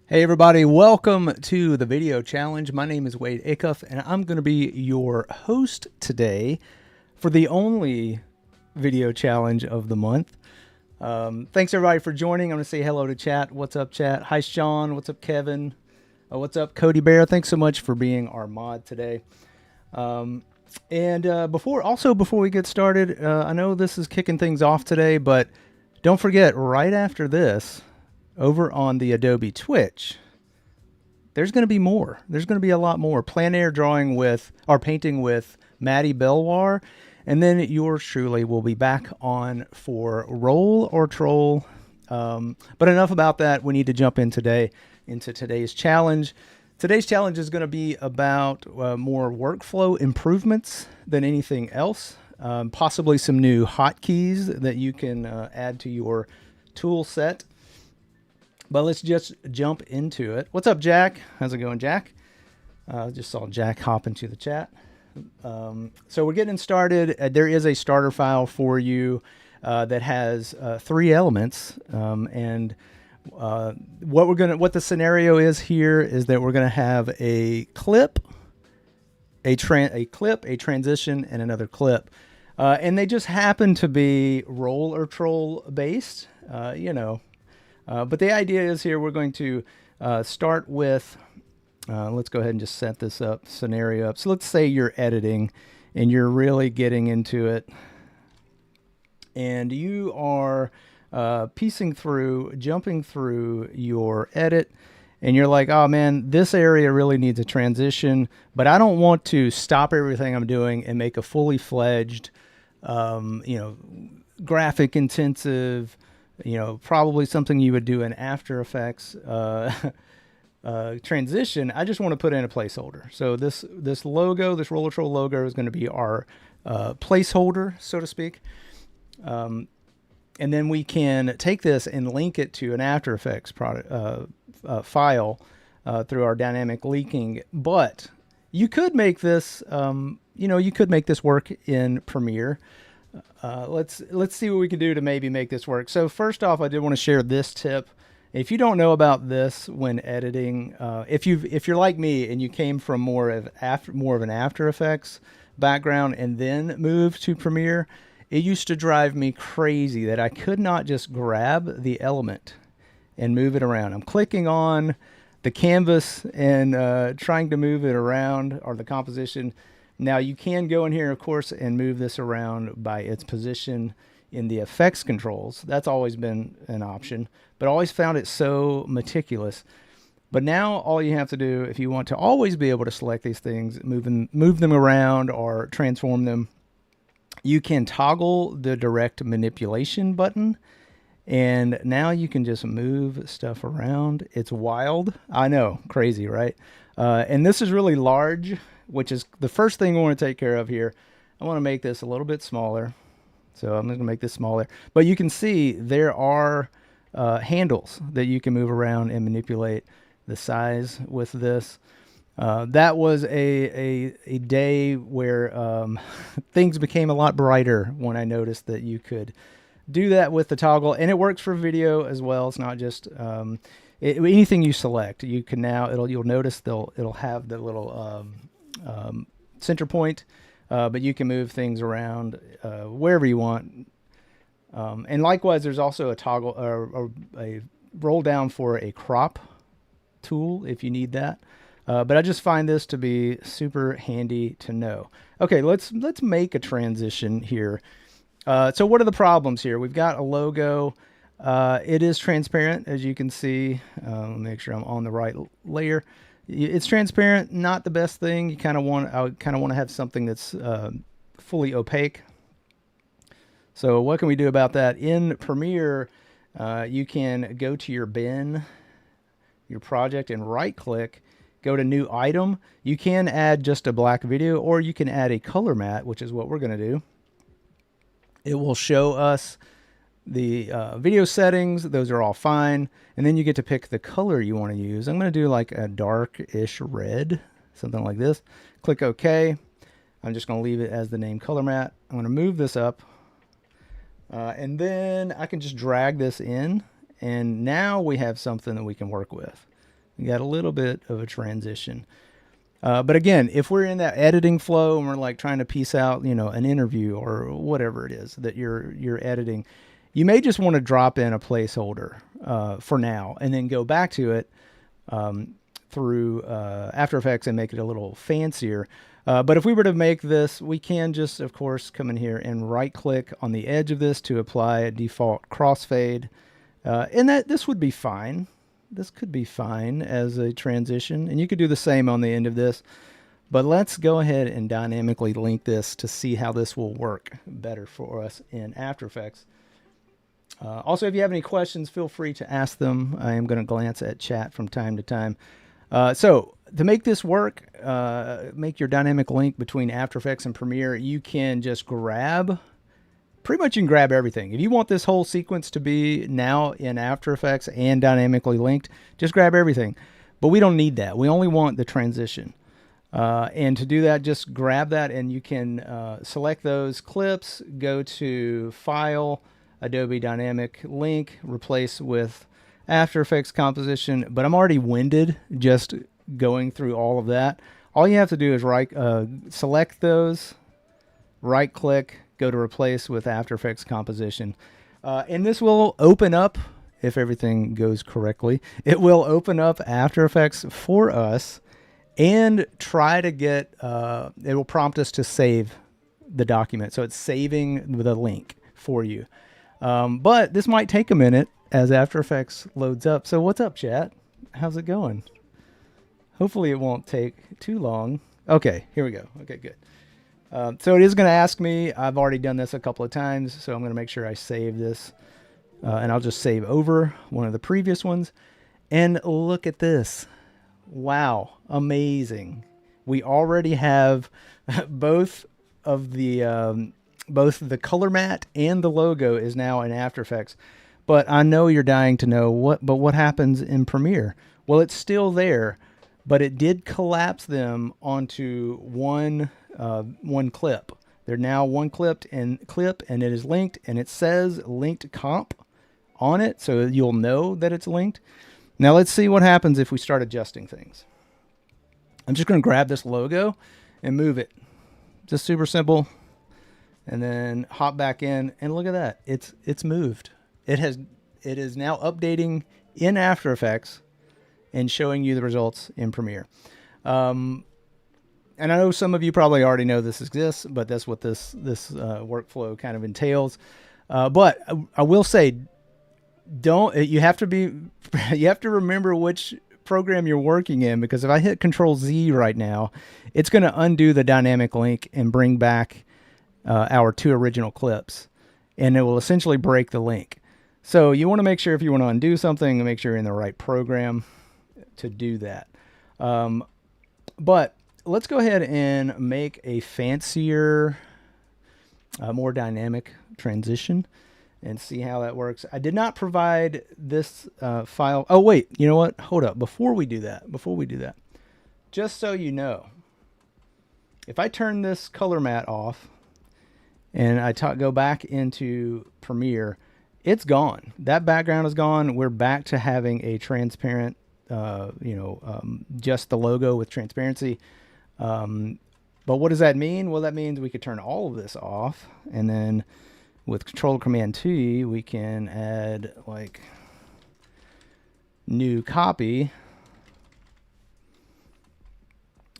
Hey everybody, welcome to the video challenge. My name is Wade Acuff and I'm going to be your host today for the only video challenge of the month. Thanks everybody for joining. I'm going to say hello to chat. What's up chat? Hi Sean, what's up Kevin? What's up Cody Bear? Thanks so much for being our mod today. Before we get started, I know this is kicking things off today, but don't forget right after this, over on the Adobe Twitch, there's going to be more. There's going to be a lot more. Plein air drawing with, or painting with Maddie Belwar. And then yours truly will be back on for Roll or Troll. But enough about that. We need to jump in today into today's challenge. Today's challenge is going to be about more workflow improvements than anything else. Possibly some new hotkeys that you can add to your tool set. But let's just jump into it. What's up, Jack? How's it going, Jack? Just saw Jack hop into the chat. So we're getting started. There is a starter file for you that has 3 elements. What the scenario is here is that we're gonna have a clip, a transition, and another clip. And they just happen to be roll or troll based, but the idea is here we're going to start with, let's go ahead and just set this scenario up. So let's say you're editing and you're really getting into it and you are jumping through your edit, and you're like, oh man, this area really needs a transition, but I don't want to stop everything I'm doing and make a fully fledged, graphic intensive, probably something you would do in After Effects transition. I just want to put in a placeholder. So this logo, this Roller Troll logo, is going to be our placeholder, so to speak. And then we can take this and link it to an After Effects file through our dynamic linking. But you could make this, work in Premiere. Let's see what we can do to maybe make this work. So first off, I did want to share this tip. If you don't know about this when editing, if you're like me and you came from more of an After Effects background and then moved to Premiere, it used to drive me crazy that I could not just grab the element and move it around. I'm clicking on the canvas and trying to move it around, or the composition. Now you can go in here, of course, and move this around by its position in the effects controls. That's always been an option, but I always found it so meticulous. But now all you have to do, if you want to always be able to select these things, move them around or transform them, you can toggle the direct manipulation button, and now you can just move stuff around. It's wild. I know, crazy, right? And this is really large, which is the first thing we want to take care of here. I want to make this a little bit smaller. So I'm going to make this smaller. But you can see there are handles that you can move around and manipulate the size with this. That was a day where things became a lot brighter when I noticed that you could do that with the toggle. And it works for video as well. It's not just... anything you select, you can now, you'll notice it'll have the little center point, but you can move things around wherever you want. And likewise, there's also a toggle or a roll down for a crop tool if you need that. But I just find this to be super handy to know. Okay, let's make a transition here. So what are the problems here? We've got a logo. It is transparent, as you can see. Make sure I'm on the right layer. It's transparent, not the best thing. I kind of want to have something that's fully opaque. So what can we do about that? In Premiere, you can go to your bin, your project, and right-click. Go to New Item. You can add just a black video, or you can add a color matte, which is what we're going to do. It will show us the video settings. Those are all fine. And then you get to pick the color you want to use. I'm going to do like a dark-ish red, something like this. Click OK. I'm just going to leave it as the name color matte. I'm going to move this up. And then I can just drag this in. And now we have something that we can work with. You got a little bit of a transition. But again, if we're in that editing flow and we're like trying to piece out, an interview or whatever it is that you're editing, you may just want to drop in a placeholder for now, and then go back to it through After Effects and make it a little fancier. But if we were to make this, we can just, of course, come in here and right-click on the edge of this to apply a default crossfade, and this would be fine. This could be fine as a transition, and you could do the same on the end of this. But let's go ahead and dynamically link this to see how this will work better for us in After Effects. Also, if you have any questions, feel free to ask them. I am going to glance at chat from time to time. So to make this work, make your dynamic link between After Effects and Premiere, you can just pretty much you can grab everything. If you want this whole sequence to be now in After Effects and dynamically linked, just grab everything. But we don't need that. We only want the transition. And to do that, just grab that, and you can select those clips, go to File, Adobe Dynamic Link, replace with After Effects Composition. But I'm already winded just going through all of that. All you have to do is select those, right-click, go to Replace with After Effects Composition. And this will open up, if everything goes correctly, it will open up After Effects for us and try to get, it will prompt us to save the document. So it's saving the link for you. But this might take a minute as After Effects loads up. So what's up, chat? How's it going? Hopefully it won't take too long. Okay, here we go. Okay, good. So it is going to ask me. I've already done this a couple of times, so I'm going to make sure I save this. And I'll just save over one of the previous ones. And look at this. Wow, amazing. We already have both the color mat and the logo is now in After Effects. But I know you're dying to know what happens in Premiere. Well, it's still there, but it did collapse them onto one clip. They're now one clip, and it is linked, and it says linked comp on it, so you'll know that it's linked. Now let's see what happens if we start adjusting things. I'm just going to grab this logo and move it. Just super simple. And then hop back in, and look at that. It's moved. It is now updating in After Effects and showing you the results in Premiere. And I know some of you probably already know this exists, but that's what this workflow kind of entails. But I will say, you have to remember which program you're working in, because if I hit Control Z right now, it's going to undo the dynamic link and bring back our two original clips, and it will essentially break the link. So you want to make sure, if you want to undo something, make sure you're in the right program to do that. But let's go ahead and make a fancier, more dynamic transition and see how that works. I did not provide this file. Oh, wait, you know what? Hold up. Before we do that, just so you know, if I turn this color mat off and I go back into Premiere, it's gone. That background is gone. We're back to having a transparent, just the logo with transparency. But what does that mean? Well, that means we could turn all of this off, and then with Control-Command-T, we can add like new copy.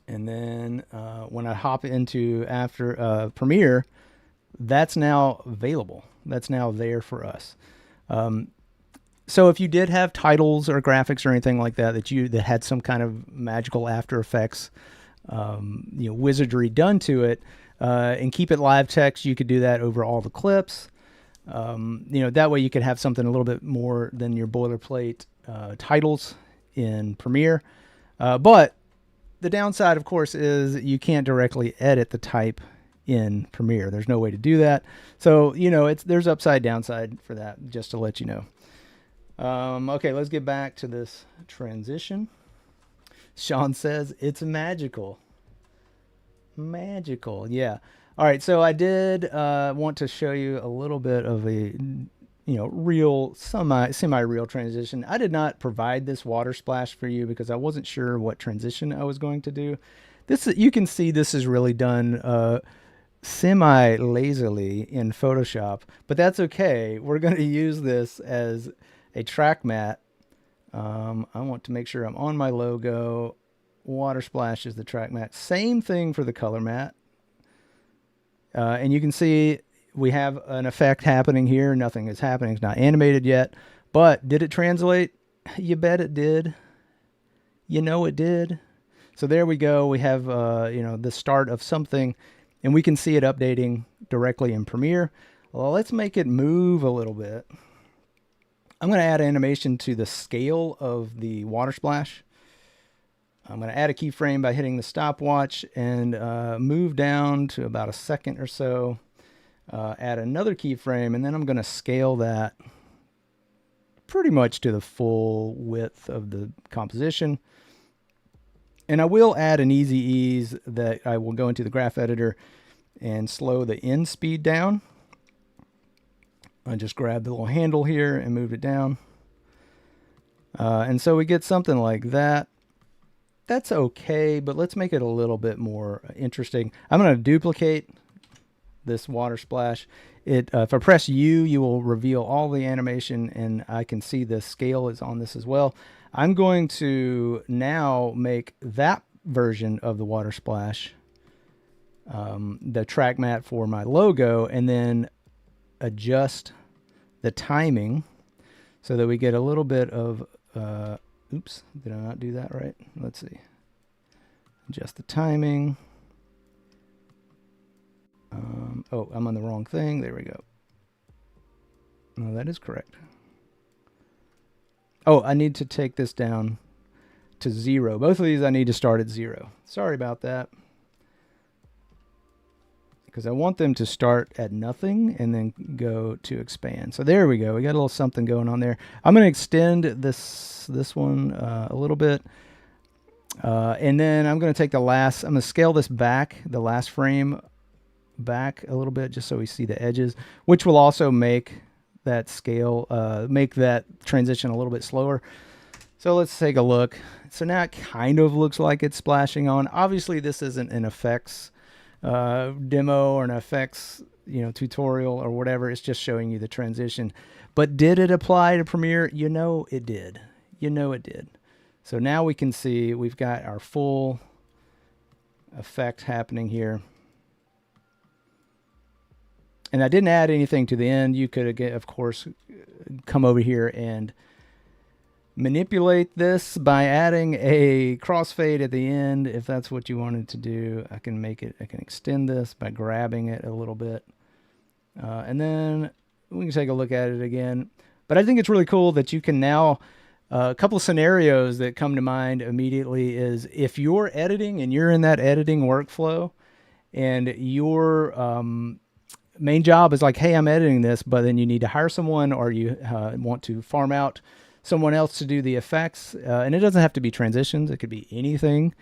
And then when I hop into Premiere, that's now available. That's now there for us. So if you did have titles or graphics or anything like that that had some kind of magical After Effects wizardry done to it, and keep it live text, you could do that over all the clips. That way you could have something a little bit more than your boilerplate titles in Premiere. But the downside, of course, is you can't directly edit the type in Premiere. There's no way to do that. So, there's upside downside for that, just to let you know. Okay, let's get back to this transition. Sean says it's magical. Magical, yeah. All right, so I did want to show you a little bit of real semi-real transition. I did not provide this water splash for you because I wasn't sure what transition I was going to do. You can see this is really done semi-lazily in Photoshop, but that's okay. We're going to use this as a track mat. I want to make sure I'm on my logo. Water splash is the track mat. Same thing for the color mat. And you can see we have an effect happening here. Nothing is happening. It's not animated yet. But did it translate? You bet it did. It did. So there we go. We have, the start of something, and we can see it updating directly in Premiere. Well, let's make it move a little bit. I'm going to add animation to the scale of the water splash. I'm going to add a keyframe by hitting the stopwatch and move down to about a second or so. Add another keyframe, and then I'm going to scale that pretty much to the full width of the composition. And I will add an easy ease that I will go into the graph editor and slow the end speed down. I just grab the little handle here and move it down. And so we get something like that. That's okay, but let's make it a little bit more interesting. I'm going to duplicate this water splash. If I press U, you will reveal all the animation, and I can see the scale is on this as well. I'm going to now make that version of the water splash the track mat for my logo, and then adjust the timing so that we get a little bit of oops, did I not do that right? Let's see. Adjust the timing. Oh, I'm on the wrong thing. There we go. No, that is correct. Oh, I need to take this down to 0. Both of these I need to start at 0. Sorry about that. Because I want them to start at nothing and then go to expand. So there we go. We got a little something going on there. I'm going to extend this one a little bit. And then I'm going to take I'm going to scale this back, the last frame back a little bit, just so we see the edges, which will also make that scale, make that transition a little bit slower. So let's take a look. So now it kind of looks like it's splashing on. Obviously this isn't an effects demo or an effects tutorial or whatever. It's just showing you the transition. But did it apply to Premiere? It did. It did. So now we can see we've got our full effect happening here. And I didn't add anything to the end. You could, of course, come over here and manipulate this by adding a crossfade at the end. If that's what you wanted to do, I can extend this by grabbing it a little bit. And then we can take a look at it again. But I think it's really cool that you can now, a couple of scenarios that come to mind immediately is if you're editing and you're in that editing workflow and your main job is like, hey, I'm editing this, but then you need to hire someone or you want to farm out someone else to do the effects. And it doesn't have to be transitions. It could be anything.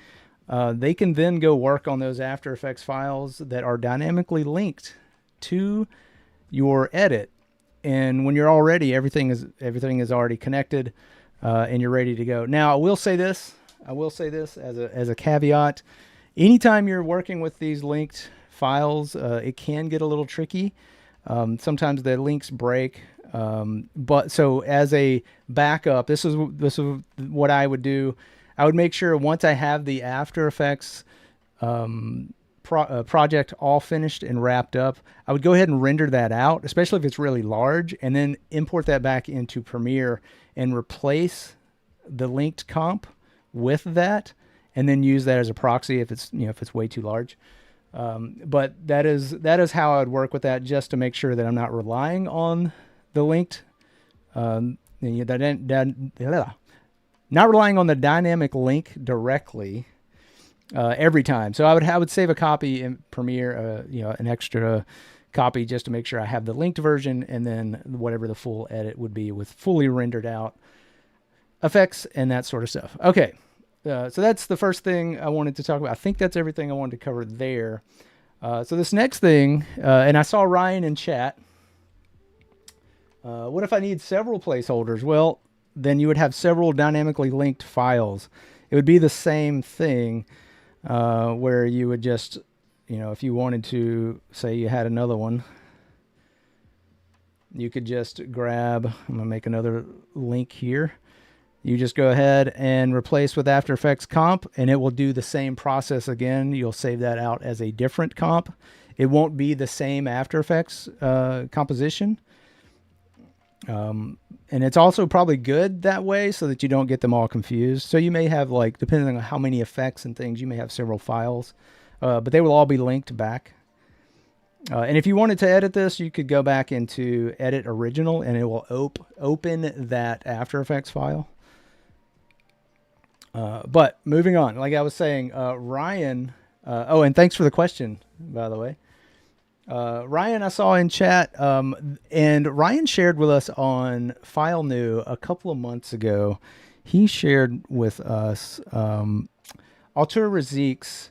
They can then go work on those After Effects files that are dynamically linked to your edit. And when you're all ready, everything is already connected and you're ready to go. Now, I will say this as a caveat. Anytime you're working with these linked files, it can get a little tricky. Sometimes the links break. But so as a backup, this is what I would do. I would make sure once I have the After Effects project all finished and wrapped up, I would go ahead and render that out, especially if it's really large, and then import that back into Premiere and replace the linked comp with that, and then use that as a proxy if it's way too large. But that is how I would work with that, just to make sure that I'm not relying on the linked, not relying on the dynamic link directly every time. So I would save a copy in Premiere, an extra copy, just to make sure I have the linked version, and then whatever the full edit would be with fully rendered out effects and that sort of stuff. Okay. So that's the first thing I wanted to talk about. I think that's everything I wanted to cover there. So this next thing, and I saw Ryan in chat What if I need several placeholders? Well, then you would have several dynamically linked files. It would be the same thing where you would just, if you wanted to, say you had another one, you could just grab, I'm going to make another link here. You just go ahead and replace with After Effects comp, and it will do the same process again. You'll save that out as a different comp. It won't be the same After Effects composition. And it's also probably good that way so that you don't get them all confused. So you may have, like, depending on how many effects and things, you may have several files, but they will all be linked back. And if you wanted to edit this, you could go back into Edit Original, and it will open that After Effects file. But moving on, like I was saying, Ryan, and thanks for the question, by the way. Ryan, I saw in chat, and Ryan shared with us on File New a couple of months ago. He shared with us Altura Razik's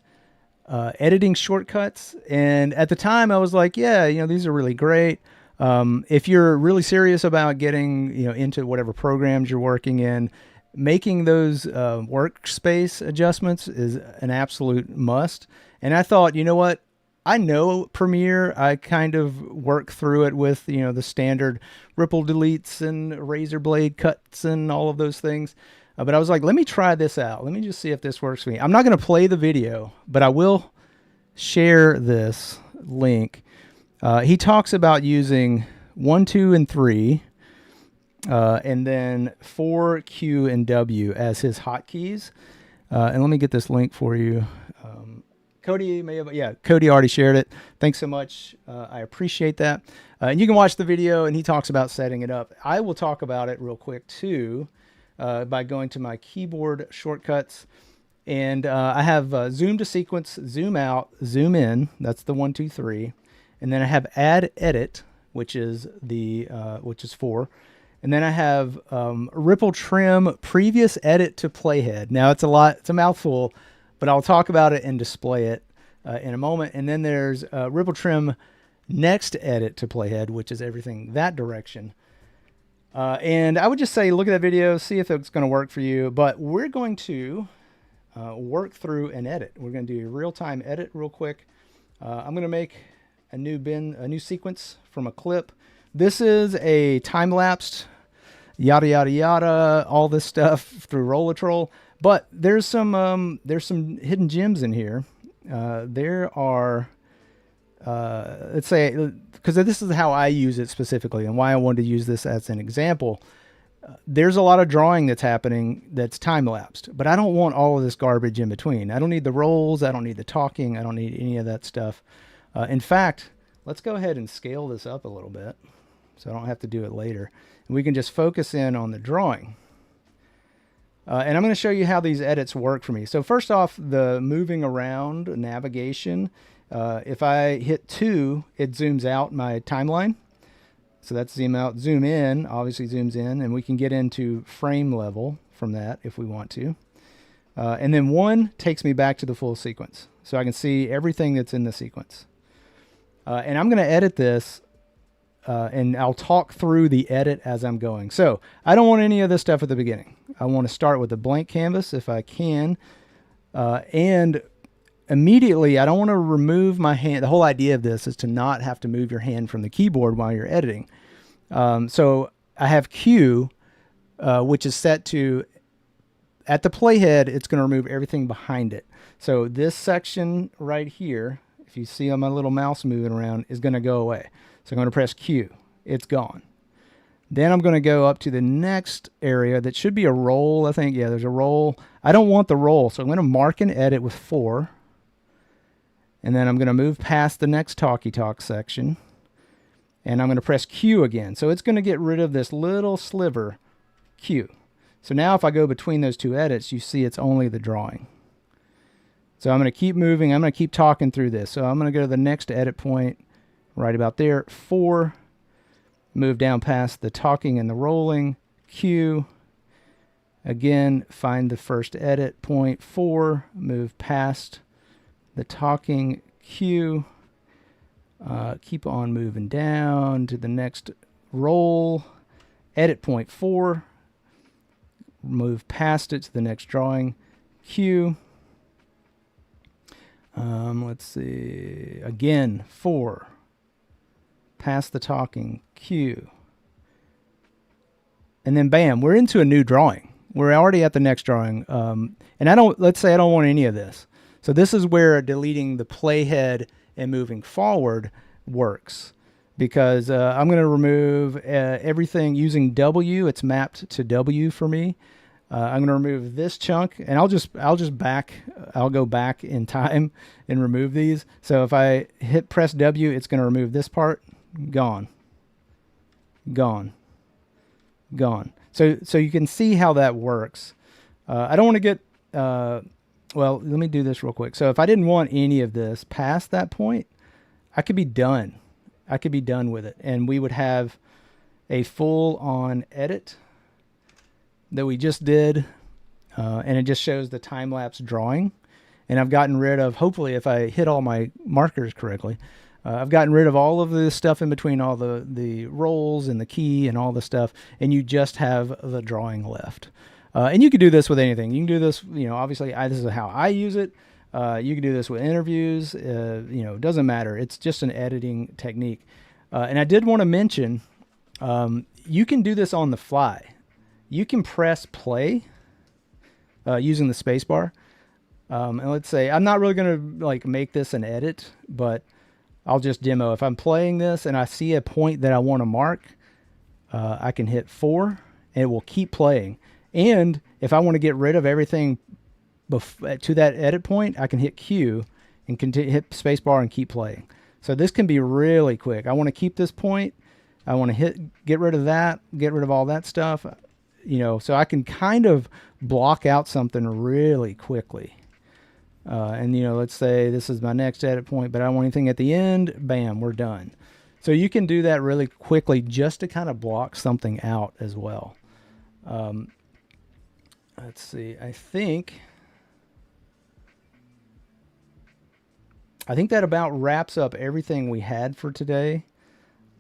editing shortcuts, and at the time I was like, yeah, these are really great. If you're really serious about getting into whatever programs you're working in, making those workspace adjustments is an absolute must. And I thought, you know what? I know Premiere. I kind of work through it with, the standard ripple deletes and razor blade cuts and all of those things. But I was like, let me try this out. Let me just see if this works for me. I'm not going to play the video, but I will share this link. He talks about using 1, 2, and 3. And then 4, Q, and W as his hotkeys. And let me get this link for you. Cody Cody already shared it. Thanks so much. I appreciate that. And you can watch the video, and he talks about setting it up. I will talk about it real quick too, by going to my keyboard shortcuts. And I have zoom to sequence, zoom out, zoom in. That's the 1, 2, 3. And then I have add edit, which is 4. And then I have ripple trim previous edit to playhead. Now it's a mouthful, but I'll talk about it and display it in a moment. And then there's ripple trim next edit to playhead, which is everything that direction. And I would just say, look at that video, see if it's going to work for you. But we're going to work through an edit. We're going to do a real-time edit real quick. I'm going to make a new sequence from a clip. This is a time-lapsed yada yada yada, all this stuff through Rollertroll. But there's some hidden gems in here. There are, let's say, because this is how I use it specifically and why I wanted to use this as an example. There's a lot of drawing that's happening that's time-lapsed, but I don't want all of this garbage in between. I don't need the rolls. I don't need the talking. I don't need any of that stuff. In fact, let's go ahead and scale this up a little bit so I don't have to do it later. And we can just focus in on the drawing. And I'm going to show you how these edits work for me. So first off, the moving around navigation. If I hit 2, it zooms out my timeline. So that's zoom out. Zoom in obviously zooms in, and we can get into frame level from that if we want to. And then 1 takes me back to the full sequence. So I can see everything that's in the sequence. And I'm going to edit this, and I'll talk through the edit as I'm going. So I don't want any of this stuff at the beginning. I want to start with a blank canvas if I can. And immediately, I don't want to remove my hand. The whole idea of this is to not have to move your hand from the keyboard while you're editing. So I have Q, which is set to, at the playhead, it's going to remove everything behind it. So this section right here, if you see on my little mouse moving around, is going to go away. So I'm going to press Q. It's gone. Then I'm going to go up to the next area that should be a roll, I think. Yeah, there's a roll. I don't want the roll, so I'm going to mark and edit with 4. And then I'm going to move past the next talkie talk section. And I'm going to press Q again. So it's going to get rid of this little sliver, Q. So now if I go between those two edits, you see it's only the drawing. So I'm going to keep moving. I'm going to keep talking through this. So I'm going to go to the next edit point right about there, 4. Move down past the talking and the rolling, Q. Again, find the first edit point, 4. Move past the talking, Q. Keep on moving down to the next roll, edit point 4, move past it to the next drawing, cue. Let's see, again, 4, past the talking, cue. And then bam, we're into a new drawing. We're already at the next drawing. And let's say I don't want any of this. So this is where deleting the playhead and moving forward works, because I'm going to remove everything using W. It's mapped to W for me. I'm going to remove this chunk, and I'll go back in time and remove these. So if I press W, it's going to remove this part. Gone. So you can see how that works. I don't want to get, well, let me do this real quick. So if I didn't want any of this past that point, I could be done. I could be done with it. And we would have a full on edit that we just did. And it just shows the time-lapse drawing. And I've gotten rid of, hopefully if I hit all my markers correctly, I've gotten rid of all of the stuff in between, all the rolls and the key and all the stuff, and you just have the drawing left. And you can do this with anything. You can do this, obviously this is how I use it. You can do this with interviews. It doesn't matter. It's just an editing technique. And I did want to mention, you can do this on the fly. You can press play using the space bar. And let's say, I'm not really going to make this an edit, but I'll just demo. If I'm playing this and I see a point that I want to mark, I can hit 4 and it will keep playing. And if I want to get rid of everything to that edit point, I can hit Q and hit spacebar and keep playing. So this can be really quick. I want to keep this point. I want to get rid of that, get rid of all that stuff, so I can kind of block out something really quickly. And let's say this is my next edit point, but I don't want anything at the end. Bam, we're done. So you can do that really quickly just to kind of block something out as well. Let's see. I think that about wraps up everything we had for today.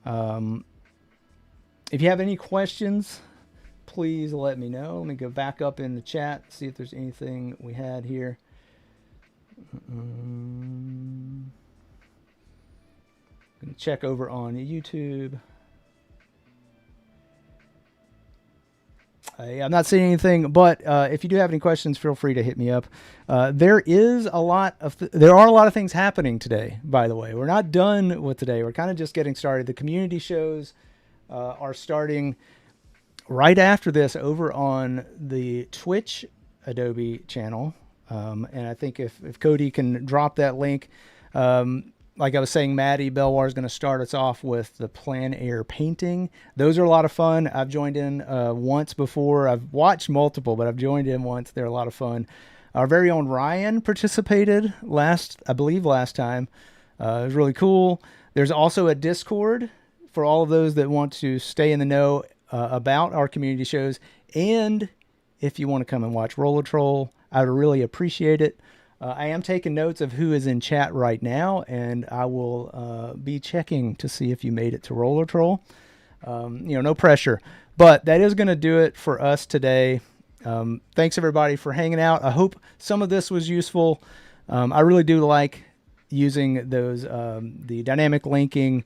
If you have any questions, please let me know. Let me go back up in the chat, see if there's anything we had here. I'm going to check over on YouTube. I'm not seeing anything, but if you do have any questions, feel free to hit me up. There are a lot of things happening today, by the way. We're not done with today. We're kind of just getting started. The community shows are starting right after this over on the Twitch Adobe channel. And I think if Cody can drop that link, like I was saying, Maddie Belwar is going to start us off with the plein air painting. Those are a lot of fun. I've joined in once before. I've watched multiple, but I've joined in once. They're a lot of fun. Our very own Ryan participated last time. It was really cool. There's also a Discord for all of those that want to stay in the know about our community shows. And if you want to come and watch Roller Troll, I would really appreciate it. I am taking notes of who is in chat right now, and I will be checking to see if you made it to Roller Troll. No pressure. But that is going to do it for us today. Thanks, everybody, for hanging out. I hope some of this was useful. I really do like using those the dynamic linking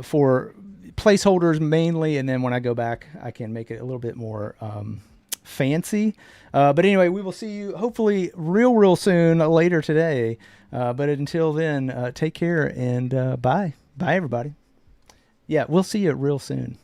for placeholders mainly, and then when I go back, I can make it a little bit more fancy. But anyway, we will see you hopefully real soon later today. But until then, take care and bye. Bye, everybody. Yeah, we'll see you real soon.